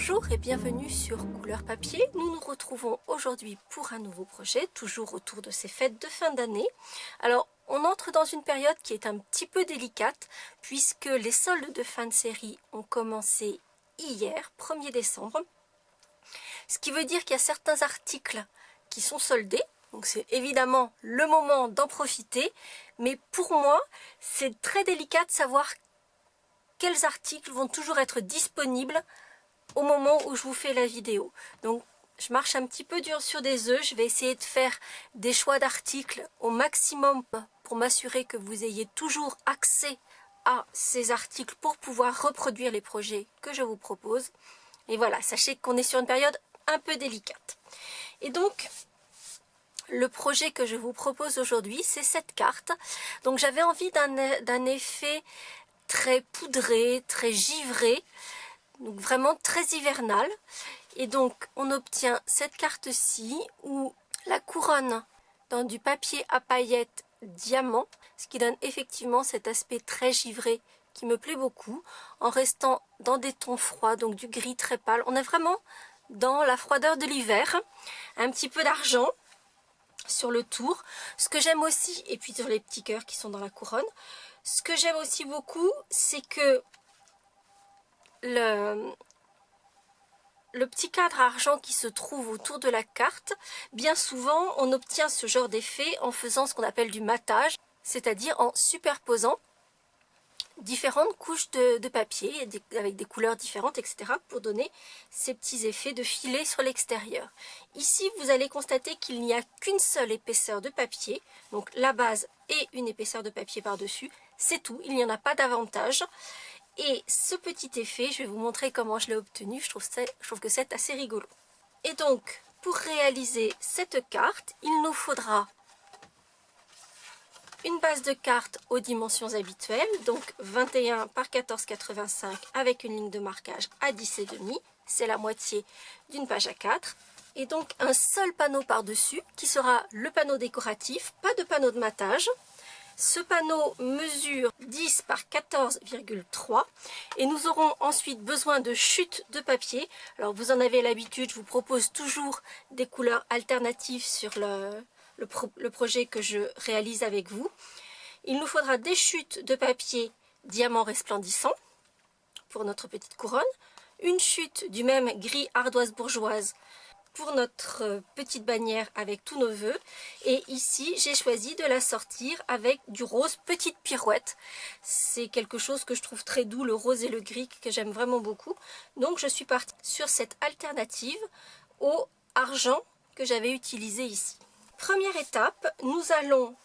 Bonjour et bienvenue sur Couleur Papier. Nous nous retrouvons aujourd'hui pour un nouveau projet, toujours autour de ces fêtes de fin d'année. Alors, on entre dans une période qui est un petit peu délicate puisque les soldes de fin de série ont commencé hier, 1er décembre. Ce qui veut dire qu'il y a certains articles qui sont soldés. Donc c'est évidemment le moment d'en profiter. Mais pour moi, c'est très délicat de savoir quels articles vont toujours être disponibles au moment où je vous fais la vidéo. Donc je marche un petit peu dur sur des œufs, je vais essayer de faire des choix d'articles au maximum pour m'assurer que vous ayez toujours accès à ces articles pour pouvoir reproduire les projets que je vous propose. Et voilà, sachez qu'on est sur une période un peu délicate. Et donc, le projet que je vous propose aujourd'hui, c'est cette carte. Donc j'avais envie d'un effet très poudré, très givré, donc vraiment très hivernal. Et donc on obtient cette carte-ci où la couronne dans du papier à paillettes diamant, ce qui donne effectivement cet aspect très givré qui me plaît beaucoup, en restant dans des tons froids, donc du gris très pâle. On est vraiment dans la froideur de l'hiver, un petit peu d'argent sur le tour. Ce que j'aime aussi, et puis sur les petits cœurs qui sont dans la couronne, ce que j'aime aussi beaucoup, c'est que le petit cadre argent qui se trouve autour de la carte, bien souvent on obtient ce genre d'effet en faisant ce qu'on appelle du matage, c'est-à-dire en superposant différentes couches de papier avec des couleurs différentes, etc. pour donner ces petits effets de filet sur l'extérieur. Ici, vous allez constater qu'il n'y a qu'une seule épaisseur de papier, donc la base et une épaisseur de papier par-dessus, c'est tout, il n'y en a pas davantage. Et ce petit effet, je vais vous montrer comment je l'ai obtenu, je trouve que c'est assez rigolo. Et donc, pour réaliser cette carte, il nous faudra une base de carte aux dimensions habituelles, donc 21 par 14,85 avec une ligne de marquage à 10,5, c'est la moitié d'une page A4. Et donc un seul panneau par-dessus qui sera le panneau décoratif, pas de panneau de matage. Ce panneau mesure 10 par 14,3 et nous aurons ensuite besoin de chutes de papier. Alors vous en avez l'habitude, je vous propose toujours des couleurs alternatives sur le projet que je réalise avec vous. Il nous faudra des chutes de papier diamant resplendissant pour notre petite couronne, une chute du même gris ardoise bourgeoise pour notre petite bannière avec tous nos vœux. Et ici, j'ai choisi de la sortir avec du rose petite pirouette. C'est quelque chose que je trouve très doux, le rose et le gris, que j'aime vraiment beaucoup. Donc, je suis partie sur cette alternative au argent que j'avais utilisé ici. Première étape, nous allons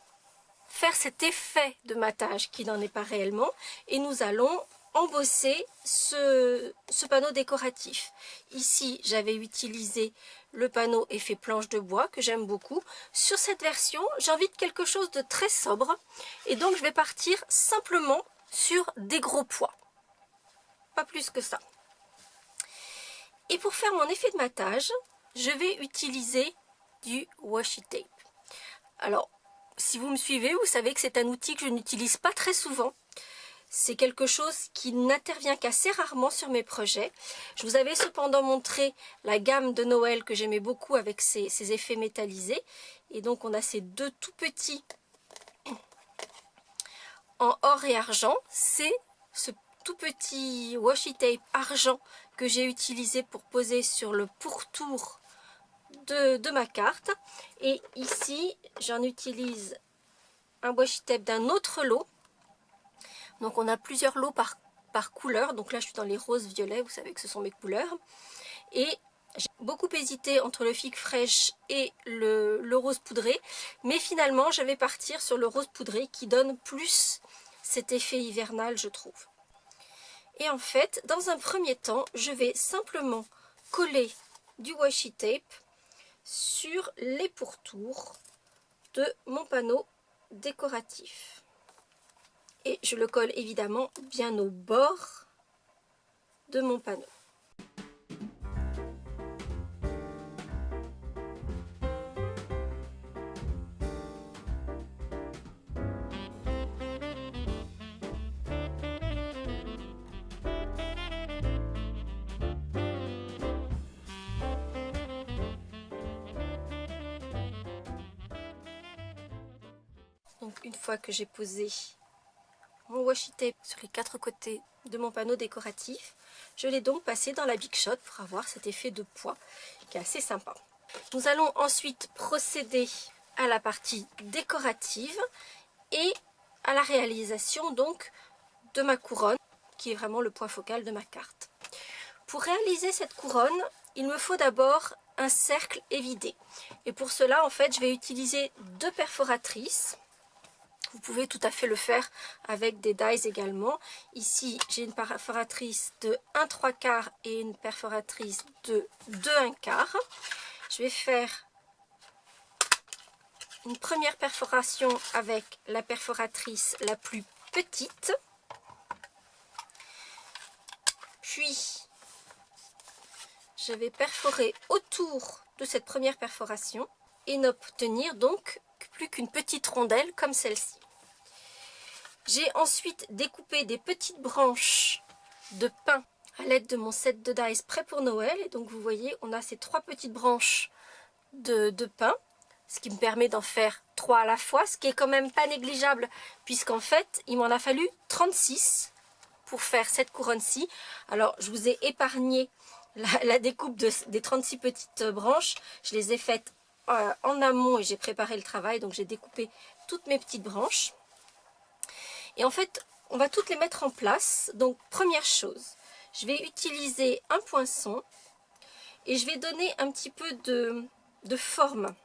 faire cet effet de matage qui n'en est pas réellement et nous allons embosser ce panneau décoratif. Ici, j'avais utilisé le panneau effet planche de bois que j'aime beaucoup. Sur cette version, j'ai envie de quelque chose de très sobre et donc je vais partir simplement sur des gros poids. Pas plus que ça. Et pour faire mon effet de matage, je vais utiliser du washi tape. Alors, si vous me suivez, vous savez que c'est un outil que je n'utilise pas très souvent. C'est quelque chose qui n'intervient qu'assez rarement sur mes projets. Je vous avais cependant montré la gamme de Noël que j'aimais beaucoup avec ces effets métallisés. Et donc on a ces deux tout petits en or et argent. C'est ce tout petit washi tape argent que j'ai utilisé pour poser sur le pourtour de ma carte. Et ici, j'en utilise un washi tape d'un autre lot. Donc on a plusieurs lots par couleur. Donc là je suis dans les roses violets, vous savez que ce sont mes couleurs. Et j'ai beaucoup hésité entre le figue fraîche et le rose poudré. Mais finalement je vais partir sur le rose poudré qui donne plus cet effet hivernal, je trouve. Et en fait, dans un premier temps, je vais simplement coller du washi tape sur les pourtours de mon panneau décoratif. Et je le colle évidemment bien au bord de mon panneau. Donc une fois que j'ai posé mon washi tape sur les 4 côtés de mon panneau décoratif, je l'ai donc passé dans la Big Shot pour avoir cet effet de poids qui est assez sympa. Nous allons ensuite procéder à la partie décorative et à la réalisation donc de ma couronne, qui est vraiment le point focal de ma carte. Pour réaliser cette couronne, il me faut d'abord un cercle évidé. Et pour cela, en fait, je vais utiliser 2 perforatrices. Vous pouvez tout à fait le faire avec des dies également. Ici, j'ai une perforatrice de 1/3 et une perforatrice de 2/1. Je vais faire une première perforation avec la perforatrice la plus petite. Puis, je vais perforer autour de cette première perforation et n'obtenir donc plus qu'une petite rondelle comme celle-ci. J'ai ensuite découpé des petites branches de pin à l'aide de mon set de dies prêt pour Noël. Et donc vous voyez, on a ces 3 petites branches de pin, ce qui me permet d'en faire 3 à la fois, ce qui est quand même pas négligeable, puisqu'en fait, il m'en a fallu 36 pour faire cette couronne-ci. Alors, je vous ai épargné la découpe des 36 petites branches. Je les ai faites en amont et j'ai préparé le travail, donc j'ai découpé toutes mes petites branches. Et en fait, on va toutes les mettre en place. Donc, première chose, je vais utiliser un poinçon et je vais donner un petit peu de forme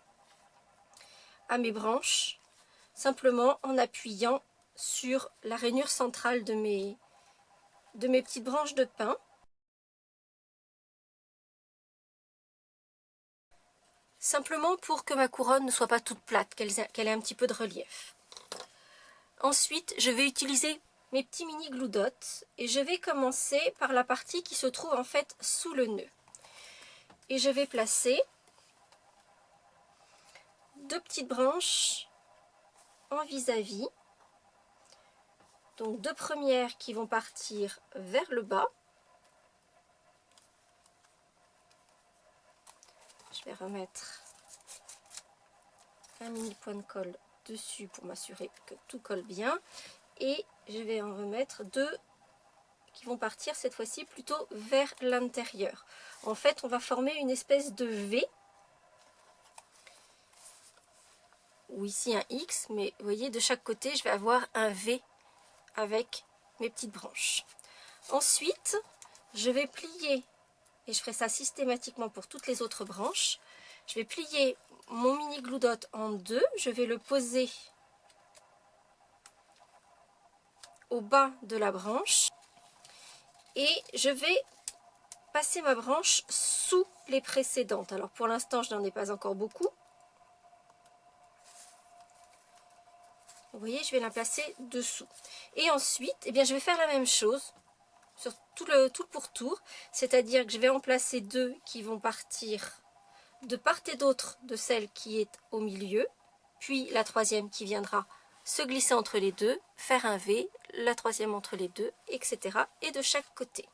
à mes branches, simplement en appuyant sur la rainure centrale de mes petites branches de pin. Simplement pour que ma couronne ne soit pas toute plate, qu'elle ait un petit peu de relief. Ensuite, je vais utiliser mes petits mini glue dots et je vais commencer par la partie qui se trouve en fait sous le nœud. Et je vais placer 2 petites branches en vis-à-vis. Donc 2 premières qui vont partir vers le bas. Je vais remettre un mini point de colle dessus pour m'assurer que tout colle bien. Et je vais en remettre 2 qui vont partir cette fois-ci plutôt vers l'intérieur. En fait, on va former une espèce de V. Ou ici un X, mais vous voyez, de chaque côté, je vais avoir un V avec mes petites branches. Ensuite, je vais plier, et je ferai ça systématiquement pour toutes les autres branches, je vais plier mon mini glue dot en 2, je vais le poser au bas de la branche et je vais passer ma branche sous les précédentes. Alors pour l'instant, je n'en ai pas encore beaucoup. Vous voyez, je vais la placer dessous. Et ensuite, eh bien, je vais faire la même chose sur tout le pourtour, c'est-à-dire que je vais en placer 2 qui vont partir de part et d'autre de celle qui est au milieu, puis la troisième qui viendra se glisser entre les deux, faire un V, la troisième entre les deux, etc. et de chaque côté.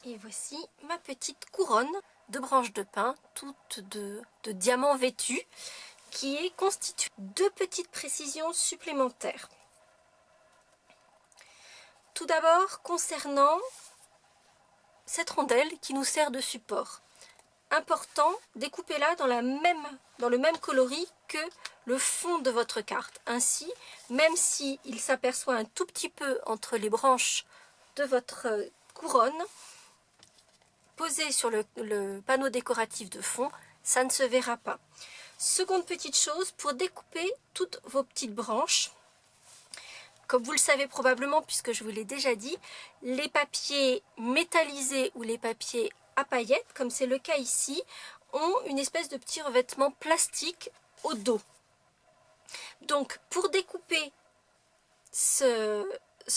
Et voici ma petite couronne de branches de pin, toutes de diamants vêtus, qui est constituée de petites précisions supplémentaires. Tout d'abord, concernant cette rondelle qui nous sert de support. Important, découpez-la dans le même coloris que le fond de votre carte. Ainsi, même s'il s'aperçoit un tout petit peu entre les branches de votre couronne, posé sur le panneau décoratif de fond, ça ne se verra pas. Seconde petite chose, pour découper toutes vos petites branches, comme vous le savez probablement puisque je vous l'ai déjà dit, les papiers métallisés ou les papiers à paillettes, comme c'est le cas ici, ont une espèce de petit revêtement plastique au dos. Donc pour découper ce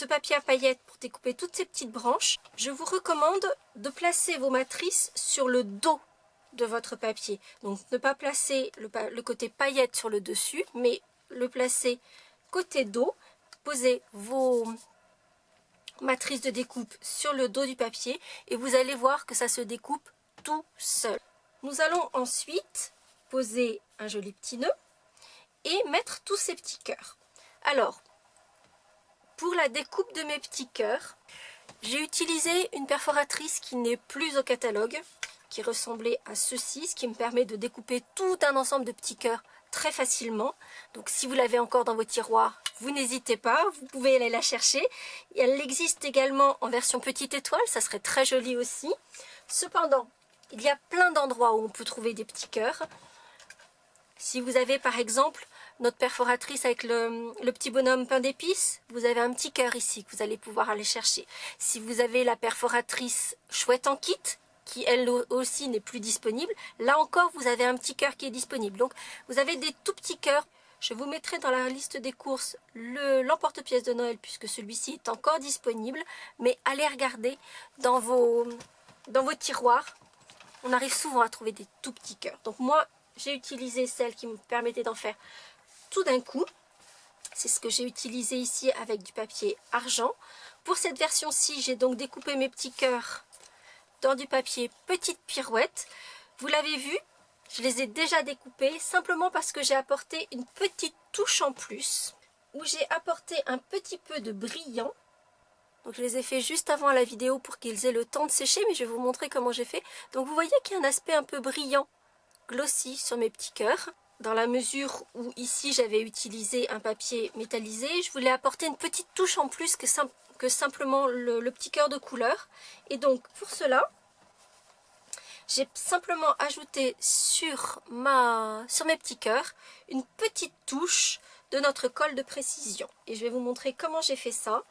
papier à paillettes, pour découper toutes ces petites branches, je vous recommande de placer vos matrices sur le dos de votre papier. Donc ne pas placer le côté paillettes sur le dessus, mais le placer côté dos. Posez vos matrices de découpe sur le dos du papier et vous allez voir que ça se découpe tout seul. Nous allons ensuite poser un joli petit nœud et mettre tous ces petits cœurs. Alors, pour la découpe de mes petits cœurs, j'ai utilisé une perforatrice qui n'est plus au catalogue, qui ressemblait à ceci, ce qui me permet de découper tout un ensemble de petits cœurs très facilement. Donc si vous l'avez encore dans vos tiroirs, vous n'hésitez pas, vous pouvez aller la chercher. Et elle existe également en version petite étoile, ça serait très joli aussi. Cependant, il y a plein d'endroits où on peut trouver des petits cœurs. Si vous avez par exemple notre perforatrice avec le petit bonhomme pain d'épices, vous avez un petit cœur ici que vous allez pouvoir aller chercher. Si vous avez la perforatrice chouette en kit, qui elle aussi n'est plus disponible, là encore vous avez un petit cœur qui est disponible. Donc vous avez des tout petits cœurs. Je vous mettrai dans la liste des courses l'emporte-pièce de Noël puisque celui-ci est encore disponible. Mais allez regarder dans vos tiroirs. On arrive souvent à trouver des tout petits cœurs. Donc moi j'ai utilisé celle qui me permettait d'en faire tout d'un coup. C'est ce que j'ai utilisé ici avec du papier argent. Pour cette version-ci, j'ai donc découpé mes petits cœurs dans du papier petite pirouette. Vous l'avez vu, je les ai déjà découpés simplement parce que j'ai apporté une petite touche en plus où j'ai apporté un petit peu de brillant. Donc je les ai fait juste avant la vidéo pour qu'ils aient le temps de sécher, mais je vais vous montrer comment j'ai fait. Donc vous voyez qu'il y a un aspect un peu brillant, glossy sur mes petits cœurs. Dans la mesure où ici j'avais utilisé un papier métallisé, je voulais apporter une petite touche en plus que simplement le petit cœur de couleur. Et donc pour cela, j'ai simplement ajouté sur mes petits cœurs une petite touche de notre colle de précision. Et je vais vous montrer comment j'ai fait ça.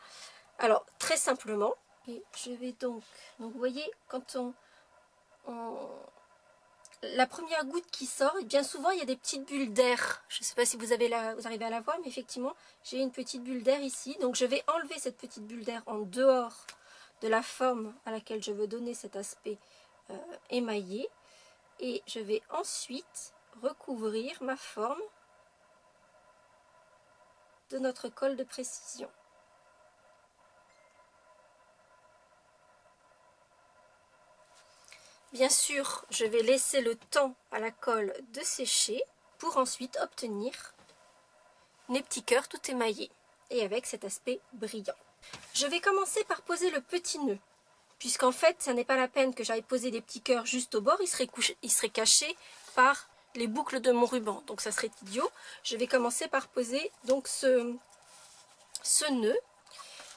Alors très simplement, et je vais donc vous voyez quand la première goutte qui sort, et bien souvent il y a des petites bulles d'air. Je ne sais pas si vous arrivez à la voir, mais effectivement j'ai une petite bulle d'air ici. Donc je vais enlever cette petite bulle d'air en dehors de la forme à laquelle je veux donner cet aspect émaillé. Et je vais ensuite recouvrir ma forme de notre colle de précision. Bien sûr, je vais laisser le temps à la colle de sécher pour ensuite obtenir mes petits cœurs tout émaillés et avec cet aspect brillant. Je vais commencer par poser le petit nœud, puisqu'en fait, ça n'est pas la peine que j'aille poser des petits cœurs juste au bord, ils seraient cachés par les boucles de mon ruban, donc ça serait idiot. Je vais commencer par poser donc ce nœud.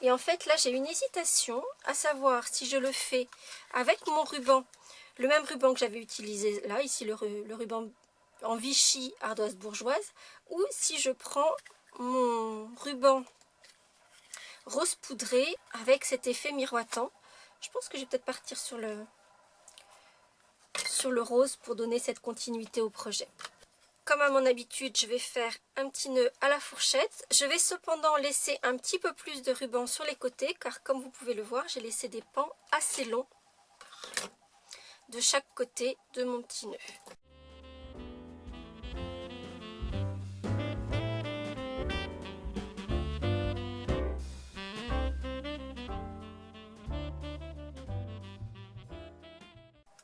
Et en fait, là, j'ai une hésitation à savoir si je le fais avec mon ruban, le même ruban que j'avais utilisé là, ici le ruban en Vichy ardoise bourgeoise, ou si je prends mon ruban rose poudré avec cet effet miroitant. Je pense que je vais peut-être partir sur le rose pour donner cette continuité au projet. Comme à mon habitude, je vais faire un petit nœud à la fourchette. Je vais cependant laisser un petit peu plus de ruban sur les côtés, car comme vous pouvez le voir, j'ai laissé des pans assez longs de chaque côté de mon petit nœud.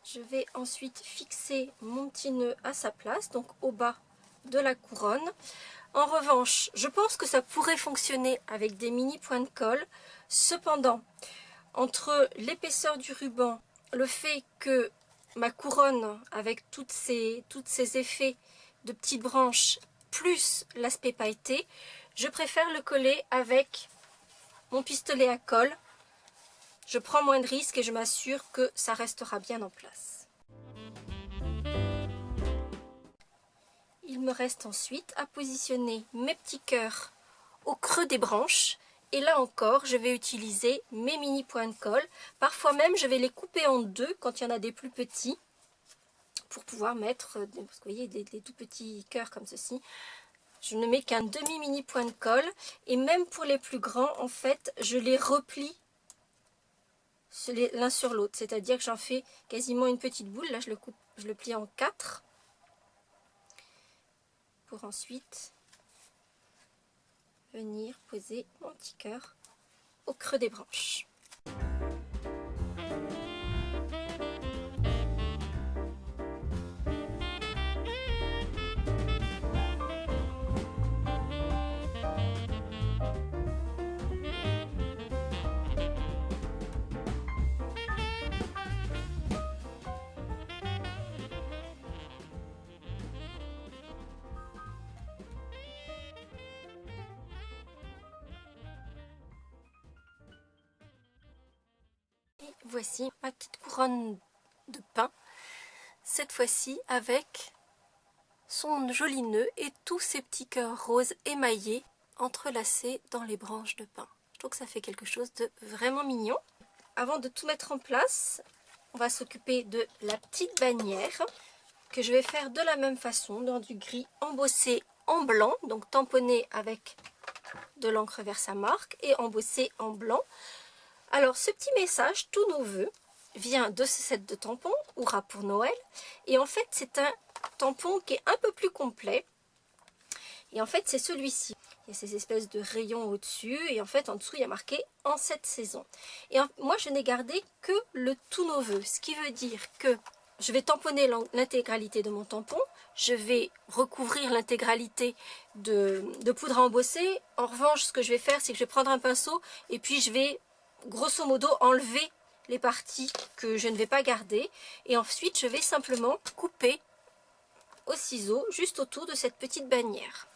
Je vais ensuite fixer mon petit nœud à sa place, donc au bas de la couronne. En revanche, je pense que ça pourrait fonctionner avec des mini points de colle. Cependant, entre l'épaisseur du ruban, le fait que ma couronne, avec tous ces effets de petites branches, plus l'aspect pailleté, je préfère le coller avec mon pistolet à colle. Je prends moins de risques et je m'assure que ça restera bien en place. Il me reste ensuite à positionner mes petits cœurs au creux des branches. Et là encore, je vais utiliser mes mini points de colle. Parfois même, je vais les couper en deux quand il y en a des plus petits, pour pouvoir mettre, parce que vous voyez, des tout petits cœurs comme ceci. Je ne mets qu'un demi mini point de colle. Et même pour les plus grands, en fait, je les replie l'un sur l'autre. C'est-à-dire que j'en fais quasiment une petite boule. Là, je le plie en 4. Pour ensuite venir poser mon petit cœur au creux des branches. Et voici ma petite couronne de pin, cette fois-ci avec son joli nœud et tous ces petits cœurs roses émaillés entrelacés dans les branches de pin. Je trouve que ça fait quelque chose de vraiment mignon. Avant de tout mettre en place, on va s'occuper de la petite bannière que je vais faire de la même façon dans du gris embossé en blanc, donc tamponné avec de l'encre verse à marque et embossé en blanc. Alors ce petit message, tous nos vœux, vient de ce set de tampons, Hurrah pour Noël. Et en fait c'est un tampon qui est un peu plus complet. Et en fait c'est celui-ci. Il y a ces espèces de rayons au-dessus et en fait en dessous il y a marqué en cette saison. Et moi je n'ai gardé que le tous nos vœux, ce qui veut dire que je vais tamponner l'intégralité de mon tampon, je vais recouvrir l'intégralité de poudre à embosser. En revanche ce que je vais faire c'est que je vais prendre un pinceau et puis je vais grosso modo enlever les parties que je ne vais pas garder et ensuite je vais simplement couper au ciseau juste autour de cette petite bannière.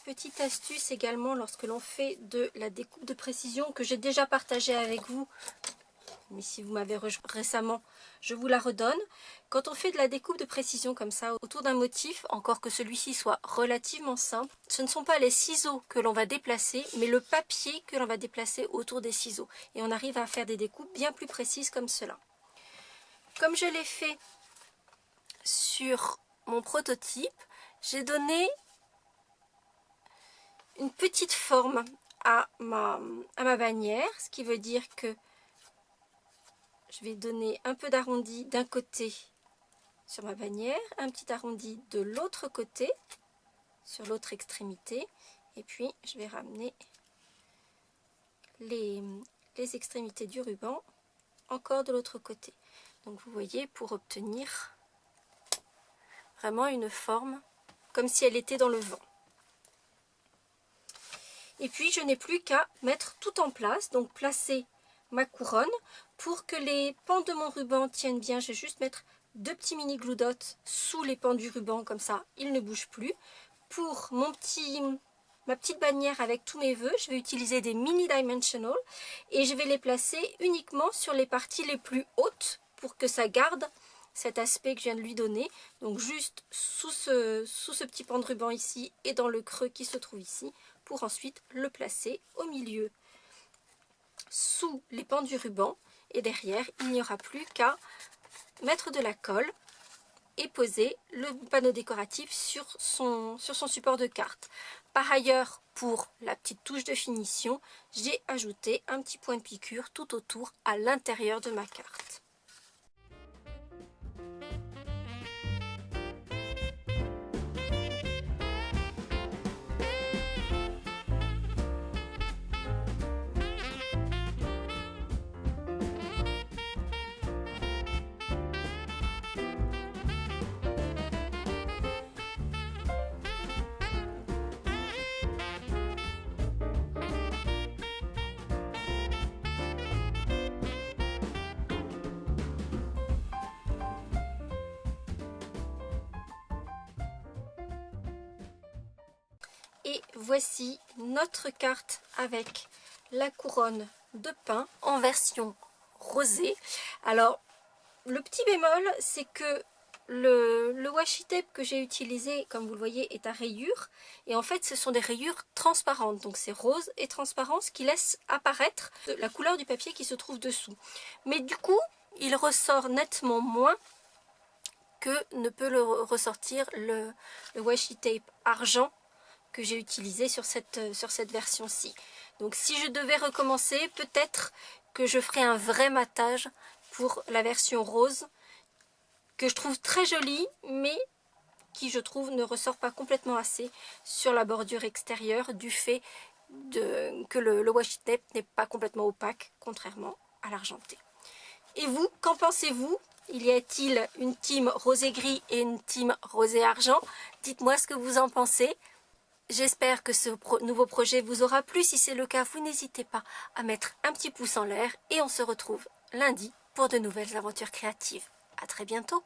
Petite astuce également lorsque l'on fait de la découpe de précision que j'ai déjà partagée avec vous, mais si vous m'avez rejoint récemment, je vous la redonne. Quand on fait de la découpe de précision comme ça autour d'un motif, encore que celui-ci soit relativement simple, ce ne sont pas les ciseaux que l'on va déplacer, mais le papier que l'on va déplacer autour des ciseaux. Et on arrive à faire des découpes bien plus précises comme cela. Comme je l'ai fait sur mon prototype, j'ai donné une petite forme à ma bannière, ce qui veut dire que je vais donner un peu d'arrondi d'un côté sur ma bannière, un petit arrondi de l'autre côté, sur l'autre extrémité, et puis je vais ramener les extrémités du ruban encore de l'autre côté. Donc vous voyez, pour obtenir vraiment une forme comme si elle était dans le vent. Et puis je n'ai plus qu'à mettre tout en place, donc placer ma couronne. Pour que les pans de mon ruban tiennent bien, je vais juste mettre 2 petits mini glue dots sous les pans du ruban, comme ça ils ne bougent plus. Pour ma petite bannière avec tous mes vœux, je vais utiliser des mini dimensional et je vais les placer uniquement sur les parties les plus hautes pour que ça garde cet aspect que je viens de lui donner. Donc juste sous ce petit pan de ruban ici et dans le creux qui se trouve ici, pour ensuite le placer au milieu sous les pans du ruban. Et derrière, il n'y aura plus qu'à mettre de la colle et poser le panneau décoratif sur son support de carte. Par ailleurs, pour la petite touche de finition, j'ai ajouté un petit point de piqûre tout autour à l'intérieur de ma carte. Et voici notre carte avec la couronne de pin en version rosée. Alors, le petit bémol, c'est que le washi tape que j'ai utilisé, comme vous le voyez, est à rayures. Et en fait, ce sont des rayures transparentes. Donc, c'est rose et transparent, ce qui laisse apparaître la couleur du papier qui se trouve dessous. Mais du coup, il ressort nettement moins que ne peut le ressortir le washi tape argent que j'ai utilisé sur cette version-ci. Donc si je devais recommencer, peut-être que je ferai un vrai matage pour la version rose, que je trouve très jolie, mais qui je trouve ne ressort pas complètement assez sur la bordure extérieure du fait que le washi tape n'est pas complètement opaque, contrairement à l'argenté. Et vous, qu'en pensez-vous? Y a-t-il une team rosé-gris et une team rosé-argent? Dites-moi ce que vous en pensez. J'espère que ce nouveau projet vous aura plu. Si c'est le cas, vous n'hésitez pas à mettre un petit pouce en l'air et on se retrouve lundi pour de nouvelles aventures créatives. À très bientôt.